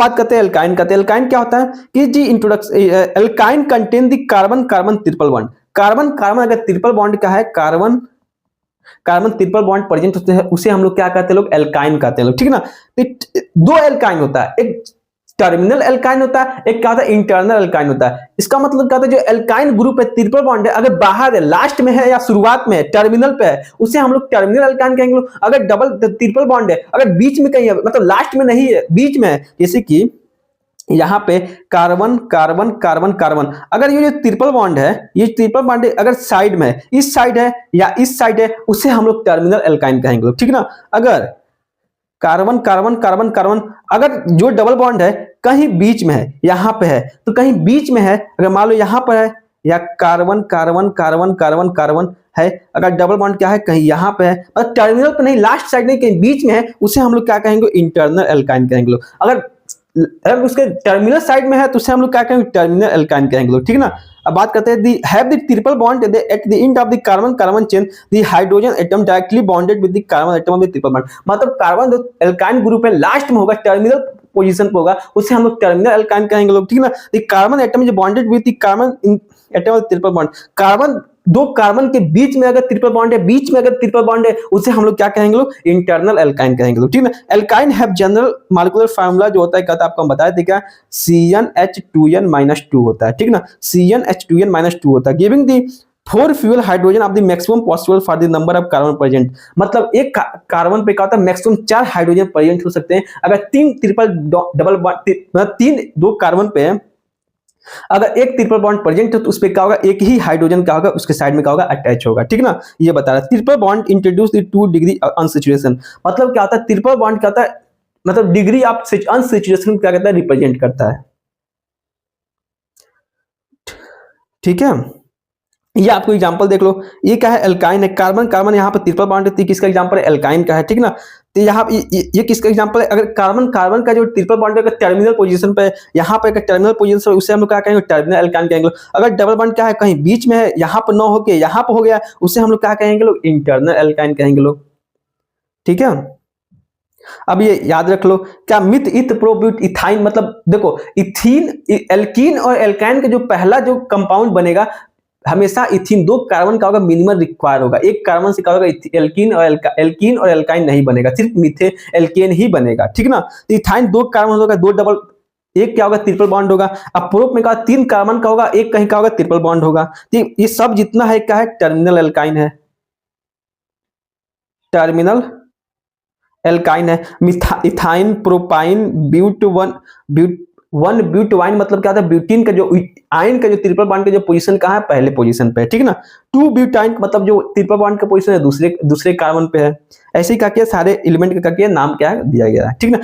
बात करते हैं एल्काइन का। एल्काइन क्या होता है कि जी introduction, alkyne contain the carbon carbon triple bond. Carbon carbon अगर ट्रिपल बॉन्ड का है, carbon carbon triple bond present होते हैं, उसे हम लोग क्या कहते हैं लोग, एल्काइन कहते हैं लोग, ठीक है ना। दो एल्काइन होता है, एक टर्मिनल एल्काइन होता है, एक क्या होता है इंटरनल एल्काइन होता है। इसका मतलब क्या होता है, जो एल्काइन ग्रुप है ट्रिपल बॉन्ड है, अगर बाहर है, लास्ट में है या शुरुआत में है, टर्मिनल पे है, उसे हम लोग टर्मिनल एल्काइन कहेंगे लोग। अगर डबल ट्रिपल बॉन्ड है, अगर बीच में कहीं है, मतलब लास्ट में नहीं है, बीच में है, जैसे कि यहाँ पे कार्बन कार्बन कार्बन कार्बन, अगर ये जो ट्रिपल बॉन्ड है, ये ट्रिपल बॉन्ड अगर साइड में है, इस साइड है या इस साइड है, उसे हम लोग टर्मिनल एल्काइन कहेंगे लोग, ठीक ना। अगर कार्बन कार्बन कार्बन कार्बन, अगर जो डबल बॉन्ड है कहीं बीच में है, यहाँ पे है, तो कहीं बीच में है, अगर मान लो यहाँ पर है, या carbon carbon carbon carbon carbon है, अगर डबल बॉन्ड क्या है कहीं यहाँ पे है, मतलब टर्मिनल पे नहीं, लास्ट साइड नहीं, कहीं बीच में है, उसे हम लोग क्या कहेंगे, इंटरनल एल्काइन कहेंगे लोग। अगर उसके टर्मिनल साइड में है तो उसे हम लोग क्या कहेंगे, टर्मिनल एल्काइन कहेंगे लोग, ठीक है ना। अब बात करते हैं they have the triple bond at the end of the carbon carbon chain, the hydrogen atom directly bonded with the carbon atom of the triple bond. मतलब कार्बन जो एल्काइन ग्रुप है लास्ट में होगा, टर्मिनल पोजीशन पे होगा, उसे हम लोग टर्मिनल एल्काइन कहेंगे लोग, ठीक है ना। The carbon atom is bonded with the carbon atom of the triple bond. Carbon, दो कार्बन के बीच में अगर ट्रिपल बॉन्ड है, बीच में अगर ट्रिपल बॉन्ड है, उसे हम लोग क्या कहेंगे लोग, इंटरनल एल्काइन कहेंगे लोग, ठीक है। Alkyne have general molecular formula जो होता है, कहता है आपको हम बताए थे क्या, CnH2n-2 होता है, ठीक ना। CnH2n-2 होता है, giving the 4 fuel hydrogen of the maximum possible for the number of carbon present. मतलब एक कार्बन पे क्या होता है, मैक्सिमम 4 हाइड्रोजन प्रेजेंट हो सकते हैं। अगर 3 ट्रिपल डबल बॉन्ड, मतलब 3 दो कार्बन पे है, अगर एक ट्रिपल बॉन्ड प्रेजेंट है तो उस पे क्या होगा, एक ही हाइड्रोजन क्या होगा, उसके साइड में क्या होगा, अटैच होगा, ठीक ना। ये बता रहा है triple bond introduce the 2 degree unsaturation. मतलब क्या होता है, ट्रिपल बॉन्ड क्या होता है, मतलब डिग्री ऑफ अनसैचुरेशन क्या कहता है, रिप्रेजेंट करता है, ठीक है। ये आपको एग्जांपल देख लो, ये क्या है, एल्काइन है, कार्बन कार्बन यहाँ पे ट्रिपल बॉन्ड है, किसका एग्जांपल है, एल्काइन का है, ठीक ना। तो यहाँ ये किसका एग्जांपल है, अगर कार्बन कार्बन का जो ट्रिपल बॉन्ड है टर्मिनल पोजीशन पे, यहाँ पे टर्मिनल पोजीशन, उसे हम लोग क्या कहेंगे, टर्मिनल एल्काइन कहेंगे। अगर डबल बॉन्ड क्या है, कहीं बीच में है, यहाँ पर न होके यहाँ पे हो गया, उसे हम लोग क्या कहेंगे लोग, इंटरनल एल्काइन कहेंगे लोग, ठीक है। अब ये याद रख लो, क्या मिथ इथ प्रो ब्यूट इथाइन, मतलब देखो इथीन, एल्कीन और एल्काइन का जो पहला जो कंपाउंड बनेगा, हमेशा इथीन, दो कार्बन का होगा, मिनिमम रिक्वायर होगा, एक कार्बन से क्या होगा, एल्कीन और एल्काइन नहीं बनेगा, सिर्फ मिथे एल्केन ही बनेगा, ठीक ना। तो इथाइन दो कार्बन होगा, दो डबल, एक क्या होगा, ट्रिपल बॉन्ड होगा। अब प्रोप में क्या, 3 कार्बन का होगा, एक कहीं का होगा, ट्रिपल बॉन्ड होगा। तो ये सब जितना है क्या है, टर्मिनल एल्काइन है, टर्मिनल एल्काइन है। इथाइन, प्रोपाइन, ब्यूटवाइन, मतलब क्या था, ब्यूटीन का जो आयन का जो ट्रिपल बॉन्ड का जो पोजीशन कहाँ है, पहले पोजीशन पे है, ठीक है ना। 2 ब्यूटाइन मतलब जो ट्रिपल बॉन्ड का पोजीशन है दूसरे कार्बन पे है। ऐसे ही करके सारे एलिमेंट का करके नाम क्या है दिया गया है, ठीक ना।